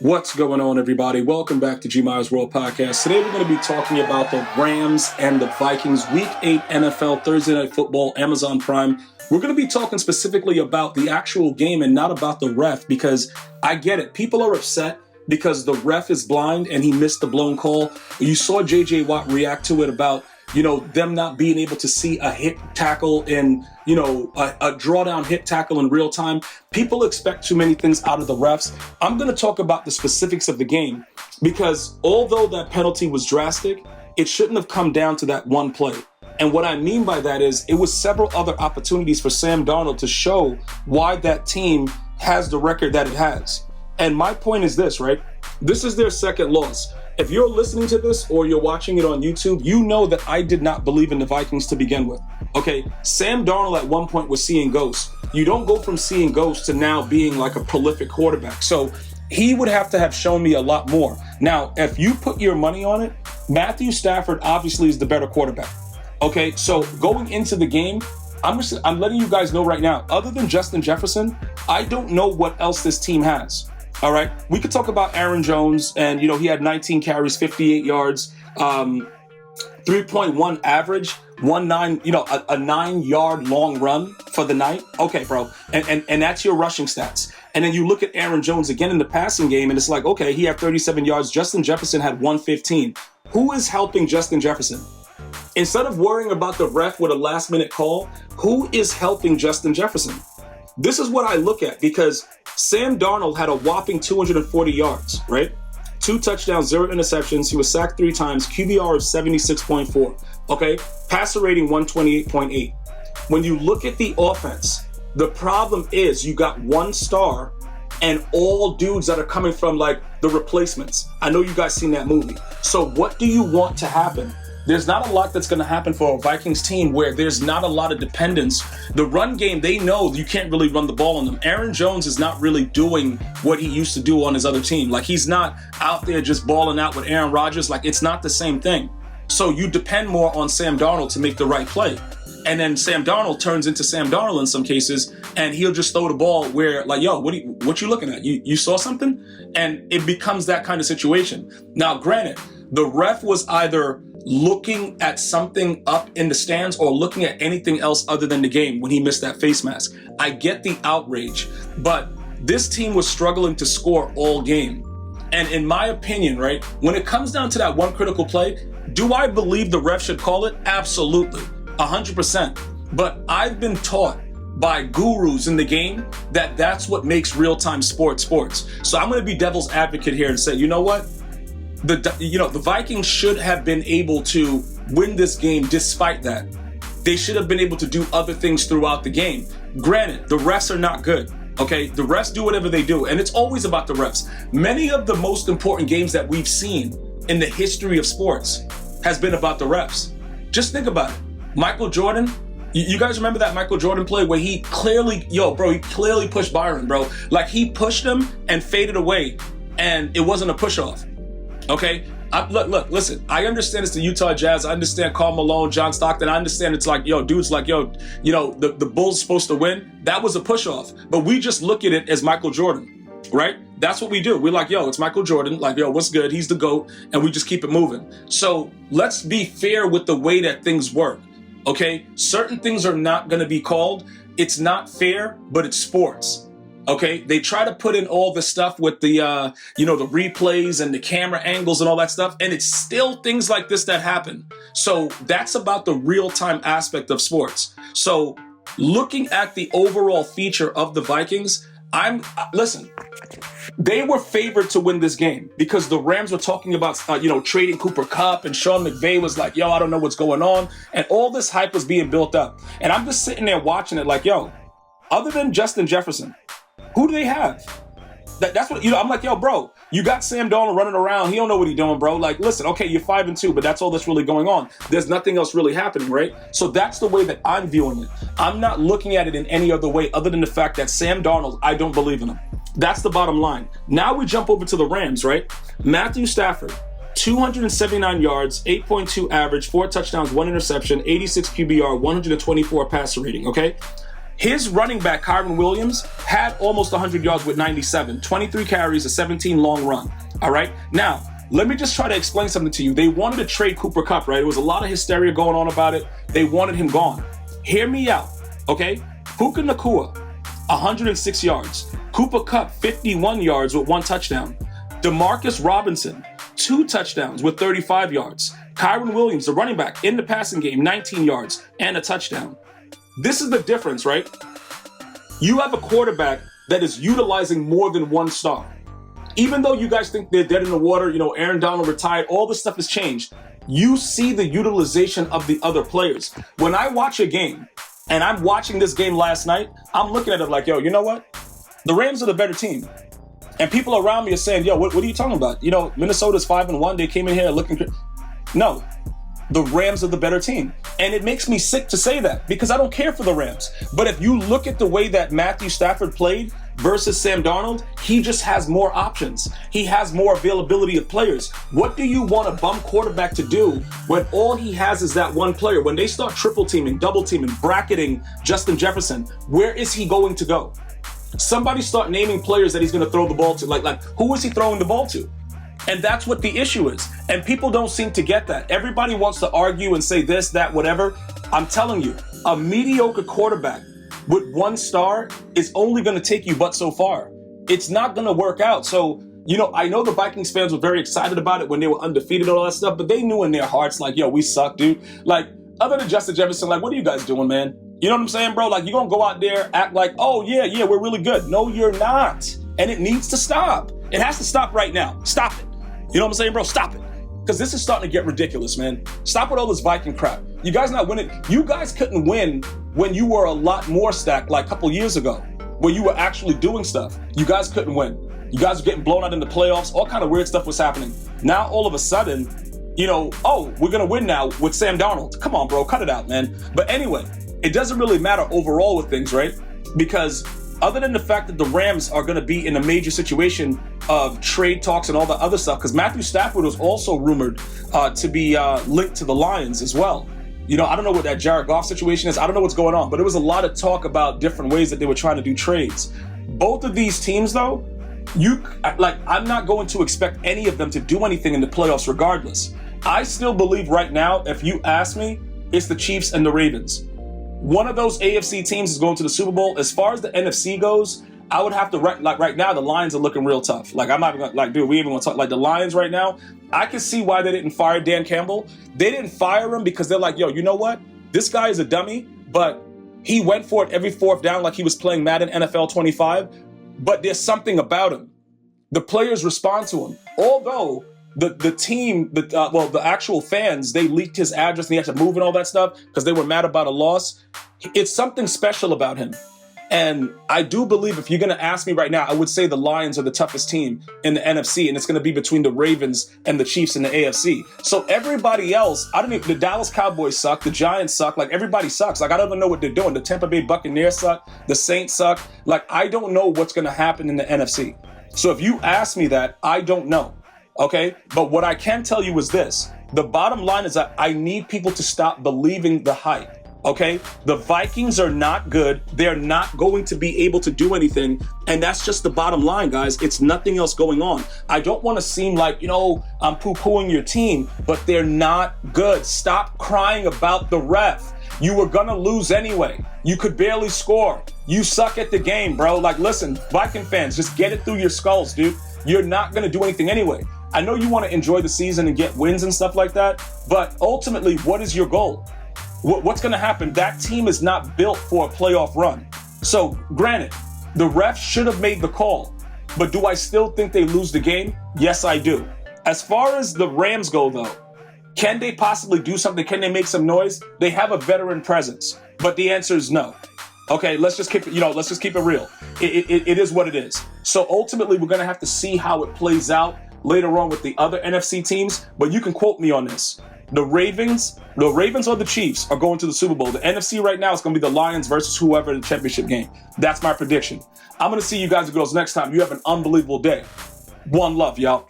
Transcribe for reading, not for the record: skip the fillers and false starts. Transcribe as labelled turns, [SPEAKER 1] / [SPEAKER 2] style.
[SPEAKER 1] What's going on, everybody? Welcome back to G Myers World Podcast. Today we're going to be talking about the Rams and the Vikings Week 8 NFL Thursday Night Football, Amazon Prime. We're going to be talking specifically about the actual game and not about the ref, because I get it. People are upset because the ref is blind and he missed the blown call. You saw J.J. Watt react to it about, them not being able to see a hit tackle in, a drawdown hit tackle in real time. People expect too many things out of the refs. I'm going to talk about the specifics of the game because although that penalty was drastic, it shouldn't have come down to that one play. And what I mean by that is it was several other opportunities for Sam Darnold to show why that team has the record that it has. And my point is this, right? This is their second loss. If you're listening to this or you're watching it on YouTube, you know that I did not believe in the Vikings to begin with. Okay, Sam Darnold at one point was seeing ghosts. You don't go from seeing ghosts to now being like a prolific quarterback. So he would have to have shown me a lot more. Now, if you put your money on it, Matthew Stafford obviously is the better quarterback. Okay, so going into the game, I'm letting you guys know right now, other than Justin Jefferson, I don't know what else this team has. All right, we could talk about Aaron Jones, and he had 19 carries, 58 yards, 3.1 average, a 9-yard long run for the night. Okay, bro, and that's your rushing stats. And then you look at Aaron Jones again in the passing game, and it's like, okay, he had 37 yards. Justin Jefferson had 115. Who is helping Justin Jefferson? Instead of worrying about the ref with a last-minute call, who is helping Justin Jefferson? This is what I look at, because Sam Darnold had a whopping 240 yards, right? 2 touchdowns, 0 interceptions. He was sacked 3 times, QBR of 76.4, okay? Passer rating 128.8. When you look at the offense, the problem is you got one star and all dudes that are coming from like the replacements. I know you guys seen that movie. So what do you want to happen? There's not a lot that's going to happen for a Vikings team where there's not a lot of dependence. The run game, they know you can't really run the ball on them. Aaron Jones is not really doing what he used to do on his other team. Like, he's not out there just balling out with Aaron Rodgers. Like, it's not the same thing. So you depend more on Sam Darnold to make the right play. And then Sam Darnold turns into Sam Darnold in some cases, and he'll just throw the ball where, like, yo, what you looking at? You saw something? And it becomes that kind of situation. Now, granted, the ref was either looking at something up in the stands or looking at anything else other than the game when he missed that face mask. I get the outrage, but this team was struggling to score all game. And in my opinion, right, when it comes down to that one critical play, do I believe the ref should call it? Absolutely, 100%. But I've been taught by gurus in the game that that's what makes real-time sports. So I'm going to be devil's advocate here and say, you know what? The Vikings should have been able to win this game despite that. They should have been able to do other things throughout the game. Granted, the refs are not good, okay? The refs do whatever they do, and it's always about the refs. Many of the most important games that we've seen in the history of sports has been about the refs. Just think about it. Michael Jordan, you guys remember that Michael Jordan play where he clearly pushed Byron, bro. Like, he pushed him and faded away, and it wasn't a push-off. Okay, look, listen, I understand it's the Utah Jazz. I understand Karl Malone, John Stockton. I understand it's like, dudes like, the Bulls supposed to win. That was a push-off. But we just look at it as Michael Jordan, right? That's what we do. We're like, it's Michael Jordan. Like, what's good? He's the GOAT. And we just keep it moving. So let's be fair with the way that things work, okay? Certain things are not going to be called. It's not fair, but it's sports. Okay, they try to put in all the stuff with the, the replays and the camera angles and all that stuff, and it's still things like this that happen. So that's about the real-time aspect of sports. So looking at the overall feature of the Vikings, listen, they were favored to win this game because the Rams were talking about, trading Cooper Kupp, and Sean McVay was like, I don't know what's going on, and all this hype was being built up. And I'm just sitting there watching it like, other than Justin Jefferson, who do they have? That's what, I'm like, bro, you got Sam Darnold running around. He don't know what he's doing, bro. Like, listen, okay, you're 5-2, but that's all that's really going on. There's nothing else really happening, right? So that's the way that I'm viewing it. I'm not looking at it in any other way other than the fact that Sam Darnold, I don't believe in him. That's the bottom line. Now we jump over to the Rams, right? Matthew Stafford, 279 yards, 8.2 average, 4 touchdowns, 1 interception, 86 QBR, 124 passer rating, okay? His running back, Kyron Williams, had almost 100 yards with 97, 23 carries, a 17 long run. All right. Now, let me just try to explain something to you. They wanted to trade Cooper Kupp, right? There was a lot of hysteria going on about it. They wanted him gone. Hear me out, okay? Puka Nacua, 106 yards. Cooper Kupp, 51 yards with 1 touchdown. Demarcus Robinson, 2 touchdowns with 35 yards. Kyron Williams, the running back, in the passing game, 19 yards and a touchdown. This is the difference, right? You have a quarterback that is utilizing more than one star. Even though you guys think they're dead in the water, you know, Aaron Donald retired, all this stuff has changed. You see the utilization of the other players. When I watch a game, and I'm watching this game last night, I'm looking at it like, yo, you know what? The Rams are the better team. And people around me are saying, yo, what are you talking about? You know, Minnesota's 5-1. They came in here looking. No, the Rams are the better team. And it makes me sick to say that because I don't care for the Rams. But if you look at the way that Matthew Stafford played versus Sam Darnold, he just has more options. He has more availability of players. What do you want a bum quarterback to do when all he has is that one player? When they start triple teaming, double teaming, bracketing Justin Jefferson, where is he going to go? Somebody start naming players that he's going to throw the ball to. Like who is he throwing the ball to? And that's what the issue is. And people don't seem to get that. Everybody wants to argue and say this, that, whatever. I'm telling you, a mediocre quarterback with 1 star is only going to take you but so far. It's not going to work out. So, you know, I know the Vikings fans were very excited about it when they were undefeated and all that stuff, but they knew in their hearts, like, yo, we suck, dude. Like, other than Justin Jefferson, like, what are you guys doing, man? You know what I'm saying, bro? Like, you're going to go out there, act like, oh, yeah, we're really good. No, you're not. And it needs to stop. It has to stop right now. Stop it. You know what I'm saying, bro? Stop it. Because this is starting to get ridiculous, man. Stop with all this Viking crap. You guys not winning. You guys couldn't win when you were a lot more stacked like a couple years ago, where you were actually doing stuff. You guys couldn't win. You guys were getting blown out in the playoffs. All kind of weird stuff was happening. Now, all of a sudden, you know, oh, we're going to win now with Sam Darnold. Come on, bro. Cut it out, man. But anyway, it doesn't really matter overall with things, right? Because other than the fact that the Rams are going to be in a major situation of trade talks and all that other stuff, because Matthew Stafford was also rumored to be linked to the Lions as well. You know, I don't know what that Jared Goff situation is. I don't know what's going on, but there was a lot of talk about different ways that they were trying to do trades. Both of these teams, though, I'm not going to expect any of them to do anything in the playoffs regardless. I still believe right now, if you ask me, it's the Chiefs and the Ravens. One of those AFC teams is going to the Super Bowl. As far as the NFC goes, I would have to, right now, the Lions are looking real tough. Like, I'm not even gonna, dude, we even want to talk, like, the Lions right now, I can see why they didn't fire Dan Campbell. They didn't fire him because they're like, yo, you know what? This guy is a dummy, but he went for it every 4th down like he was playing Madden NFL 25, but there's something about him. The players respond to him. Although the team, the actual fans, they leaked his address and he had to move and all that stuff because they were mad about a loss. It's something special about him. And I do believe if you're going to ask me right now, I would say the Lions are the toughest team in the NFC, and it's going to be between the Ravens and the Chiefs in the AFC. So everybody else, the Dallas Cowboys suck, the Giants suck, like everybody sucks. Like I don't even know what they're doing. The Tampa Bay Buccaneers suck, the Saints suck. Like I don't know what's going to happen in the NFC. So if you ask me that, I don't know. Okay? But what I can tell you is this. The bottom line is that I need people to stop believing the hype. Okay, the Vikings are not good. They're not going to be able to do anything. And that's just the bottom line, guys. It's nothing else going on. I don't want to seem like, you know, I'm poo-pooing your team, but they're not good. Stop crying about the ref. You were going to lose anyway. You could barely score. You suck at the game, bro. Like, listen, Viking fans, just get it through your skulls, dude. You're not going to do anything anyway. I know you want to enjoy the season and get wins and stuff like that, but ultimately, what is your goal? What's going to happen? That team is not built for a playoff run. So, granted, the refs should have made the call. But do I still think they lose the game? Yes, I do. As far as the Rams go, though, can they possibly do something? Can they make some noise? They have a veteran presence. But the answer is no. Okay, let's just keep it real. It is what it is. So ultimately, we're going to have to see how it plays out later on with the other NFC teams. But you can quote me on this. The Ravens or the Chiefs are going to the Super Bowl. The NFC right now is going to be the Lions versus whoever in the championship game. That's my prediction. I'm going to see you guys and girls next time. You have an unbelievable day. One love, y'all.